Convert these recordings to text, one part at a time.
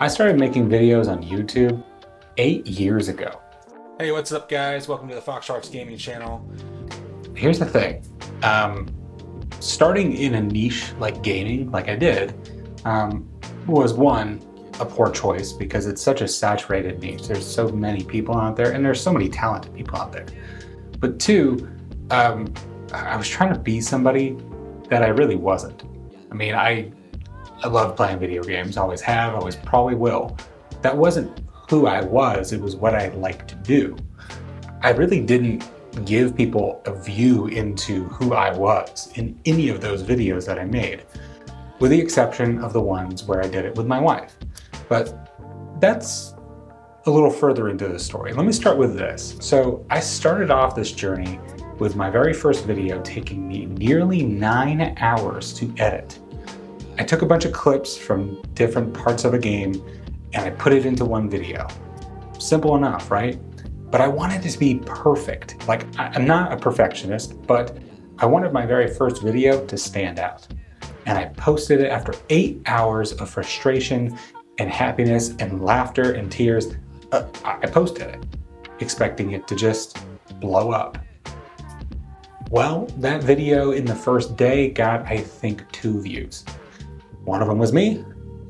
I started making videos on YouTube 8 years ago. Hey, what's up guys? Welcome to the Fox Sharks Gaming channel. Here's the thing. Starting in a niche like gaming, like I did, was one, a poor choice because it's such a saturated niche. There's so many people out there and there's so many talented people out there. But two, I was trying to be somebody that I really wasn't. I mean, I love playing video games, always have, always probably will. That wasn't who I was, it was what I liked to do. I really didn't give people a view into who I was in any of those videos that I made, with the exception of the ones where I did it with my wife. But that's a little further into the story. Let me start with this. So I started off this journey with my very first video taking me nearly 9 hours to edit. I took a bunch of clips from different parts of a game and I put it into one video. Simple enough, right? But I wanted it to be perfect. Like, I'm not a perfectionist, but I wanted my very first video to stand out. And I posted it after 8 hours of frustration and happiness and laughter and tears. I posted it, expecting it to just blow up. Well, that video in the first day got, I think, 2 views. One of them was me,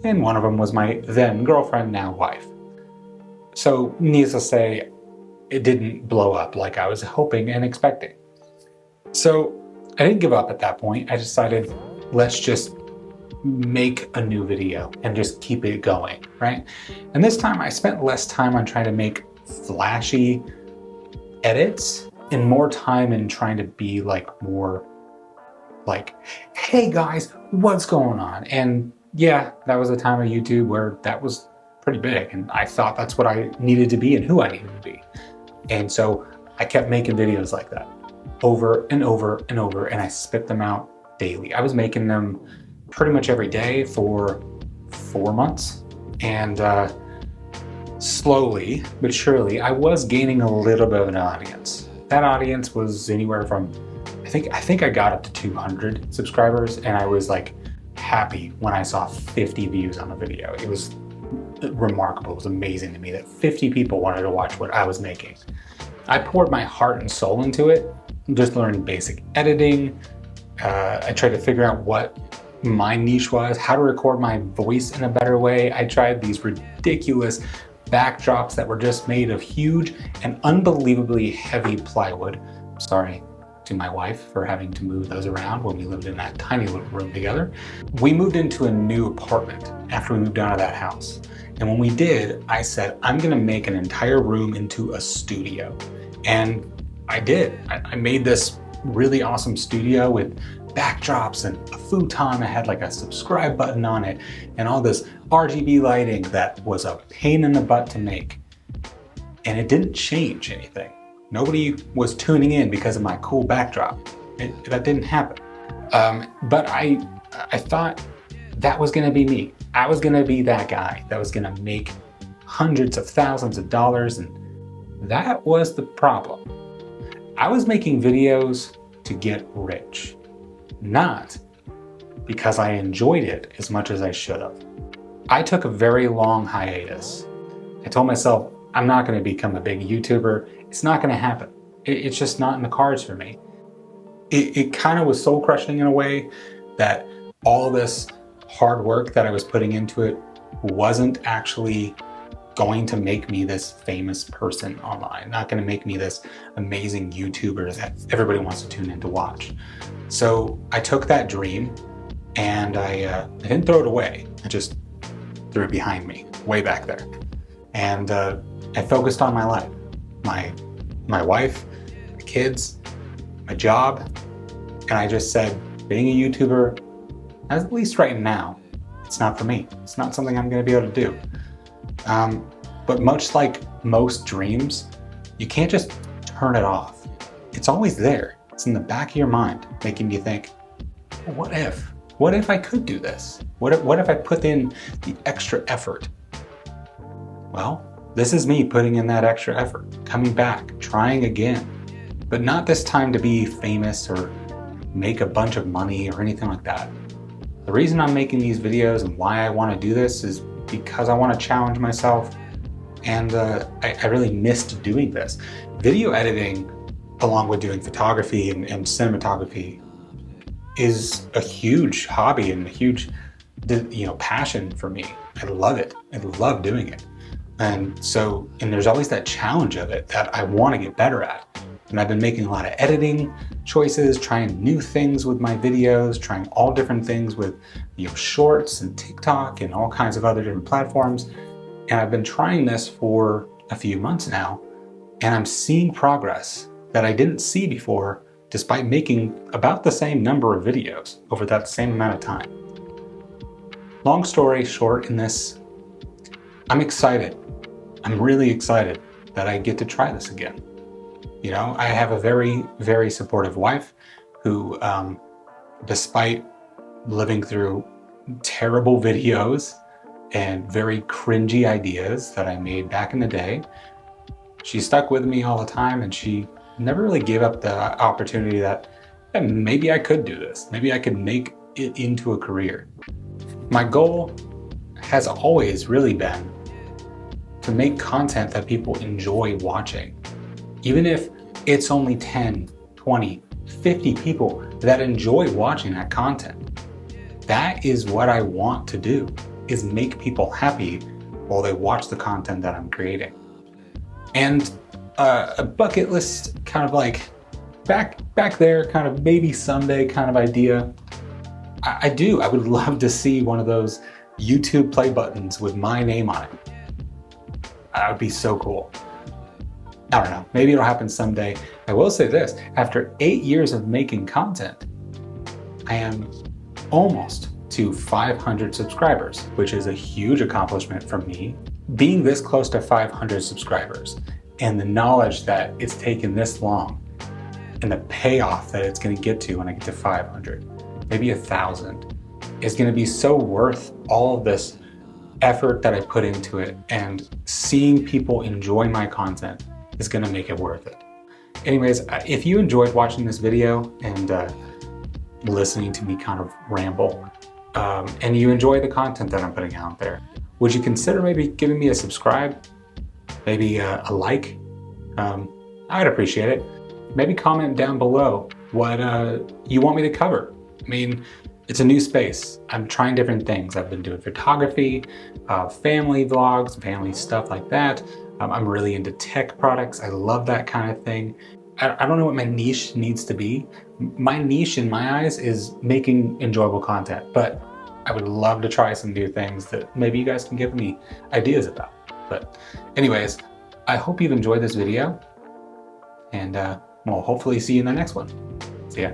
and one of them was my then girlfriend, now wife. So, needless to say, it didn't blow up like I was hoping and expecting. So, I didn't give up at that point. I decided, let's just make a new video and just keep it going, right? And this time I spent less time on trying to make flashy edits and more time in trying to be more like, hey guys, what's going on? And yeah, that was a time of YouTube where that was pretty big and I thought that's what I needed to be and who I needed to be. And so I kept making videos like that over and over and over, and I spit them out daily. I was making them pretty much every day for 4 months, and slowly but surely I was gaining a little bit of an audience. That audience was anywhere from, I think I got up to 200 subscribers, and I was like happy when I saw 50 views on a video. It was remarkable. It was amazing to me that 50 people wanted to watch what I was making. I poured my heart and soul into it, just learning basic editing. I tried to figure out what my niche was, how to record my voice in a better way. I tried these ridiculous backdrops that were just made of huge and unbelievably heavy plywood. Sorry to my wife for having to move those around when we lived in that tiny little room together. We moved into a new apartment after we moved out of that house. And when we did, I said, I'm gonna make an entire room into a studio. And I did. I made this really awesome studio with backdrops and a futon that had like a subscribe button on it and all this RGB lighting that was a pain in the butt to make. And it didn't change anything. Nobody was tuning in because of my cool backdrop. That didn't happen. But I thought that was gonna be me. I was gonna be that guy that was gonna make hundreds of thousands of dollars, and that was the problem. I was making videos to get rich, not because I enjoyed it as much as I should have. I took a very long hiatus. I told myself, I'm not gonna become a big YouTuber. It's not gonna happen. It's just not in the cards for me. It kind of was soul crushing in a way that all this hard work that I was putting into it wasn't actually going to make me this famous person online, not gonna make me this amazing YouTuber that everybody wants to tune in to watch. So I took that dream and I didn't throw it away. I just threw it behind me, way back there. And I focused on my life, my wife, my kids, my job, and I just said, being a YouTuber, at least right now, it's not for me. It's not something I'm gonna be able to do. But much like most dreams, you can't just turn it off. It's always there. It's in the back of your mind, making you think, what if? What if I could do this? What if I put in the extra effort? Well, this is me putting in that extra effort, coming back, trying again, but not this time to be famous or make a bunch of money or anything like that. The reason I'm making these videos and why I want to do this is because I want to challenge myself, and I really missed doing this. Video editing, along with doing photography and cinematography, is a huge hobby and a huge, passion for me. I love it. I love doing it. And there's always that challenge of it that I want to get better at. And I've been making a lot of editing choices, trying new things with my videos, trying all different things with, shorts and TikTok and all kinds of other different platforms. And I've been trying this for a few months now, and I'm seeing progress that I didn't see before, despite making about the same number of videos over that same amount of time. Long story short in this, I'm excited. I'm really excited that I get to try this again. I have a very, very supportive wife who, despite living through terrible videos and very cringy ideas that I made back in the day, she stuck with me all the time, and she never really gave up the opportunity that maybe I could do this. Maybe I could make it into a career. My goal has always really been to make content that people enjoy watching. Even if it's only 10, 20, 50 people that enjoy watching that content. That is what I want to do, is make people happy while they watch the content that I'm creating. And a bucket list kind of like back there, kind of maybe someday kind of idea. I would love to see one of those YouTube play buttons with my name on it. That would be so cool. I don't know, maybe it'll happen someday. I will say this, after 8 years of making content, I am almost to 500 subscribers, which is a huge accomplishment for me. Being this close to 500 subscribers and the knowledge that it's taken this long and the payoff that it's gonna get to when I get to 500, maybe 1,000, is gonna be so worth all of this effort that I put into it, and seeing people enjoy my content is gonna make it worth it. Anyways, if you enjoyed watching this video and listening to me kind of ramble, and you enjoy the content that I'm putting out there, would you consider maybe giving me a subscribe, maybe a like? I'd appreciate it. Maybe comment down below what you want me to cover. I mean, it's a new space. I'm trying different things. I've been doing photography, family vlogs, family stuff like that. I'm really into tech products. I love that kind of thing. I don't know what my niche needs to be. My niche in my eyes is making enjoyable content, but I would love to try some new things that maybe you guys can give me ideas about. But anyways, I hope you've enjoyed this video, and we'll hopefully see you in the next one. See ya.